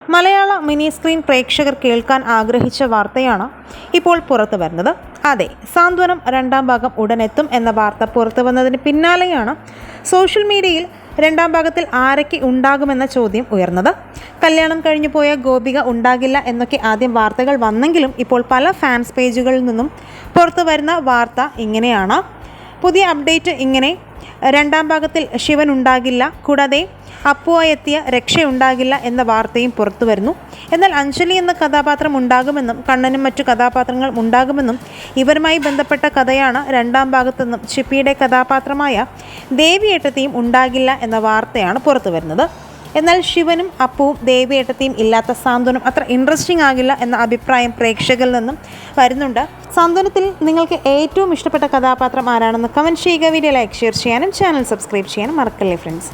മലയാള mini screen പ്രേക്ഷകർ കേൾക്കാൻ ആഗ്രഹിച്ച വാർത്തയാണ് ഇപ്പോൾ പുറത്തു വരുന്നത്. അതെ, സാന്ത്വനം രണ്ടാം ഭാഗം ഉടനെത്തും എന്ന വാർത്ത പുറത്തു വന്നതിന് പിന്നാലെയാണ് സോഷ്യൽ മീഡിയയിൽ രണ്ടാം ഭാഗത്തിൽ ആരൊക്കെ ഉണ്ടാകുമെന്ന ചോദ്യം ഉയർന്നത്. കല്യാണം കഴിഞ്ഞു പോയ ഗോപിക ഉണ്ടാകില്ല എന്നൊക്കെ ആദ്യം വാർത്തകൾ വന്നെങ്കിലും ഇപ്പോൾ പല ഫാൻസ് പേജുകളിൽ നിന്നും പുറത്തു വരുന്ന വാർത്ത ഇങ്ങനെയാണ്. പുതിയ അപ്ഡേറ്റ് ഇങ്ങനെ: രണ്ടാം ഭാഗത്തിൽ ശിവൻ ഉണ്ടാകില്ല, കൂടാതെ അപ്പുവായി എത്തിയ രക്ഷയുണ്ടാകില്ല എന്ന വാർത്തയും പുറത്തു വരുന്നു. എന്നാൽ അഞ്ജലി എന്ന കഥാപാത്രം ഉണ്ടാകുമെന്നും കണ്ണനും മറ്റു കഥാപാത്രങ്ങൾ ഉണ്ടാകുമെന്നും ഇവരുമായി ബന്ധപ്പെട്ട കഥയാണ് രണ്ടാം ഭാഗത്തുനിന്നും ചിപ്പിയുടെ കഥാപാത്രമായ ദേവിയേട്ടത്തിയും ഉണ്ടാകില്ല എന്ന വാർത്തയാണ് പുറത്തു വരുന്നത്. എന്നാൽ ശിവനും അപ്പുവും ദേവിയേട്ടത്തിയും ഇല്ലാത്ത സാന്ത്വനം അത്ര ഇൻട്രസ്റ്റിംഗ് ആകില്ല എന്ന അഭിപ്രായം പ്രേക്ഷകരിൽ നിന്നും വരുന്നുണ്ട്. സാന്ത്വനത്തിൽ നിങ്ങൾക്ക് ഏറ്റവും ഇഷ്ടപ്പെട്ട കഥാപാത്രം ആരാണെന്ന് കമൻറ്റ് ചെയ്യുക. വീഡിയോ ലൈക്ക്, ഷെയർ ചെയ്യാനും ചാനൽ സബ്സ്ക്രൈബ് ചെയ്യാനും മറക്കല്ലേ ഫ്രണ്ട്സ്.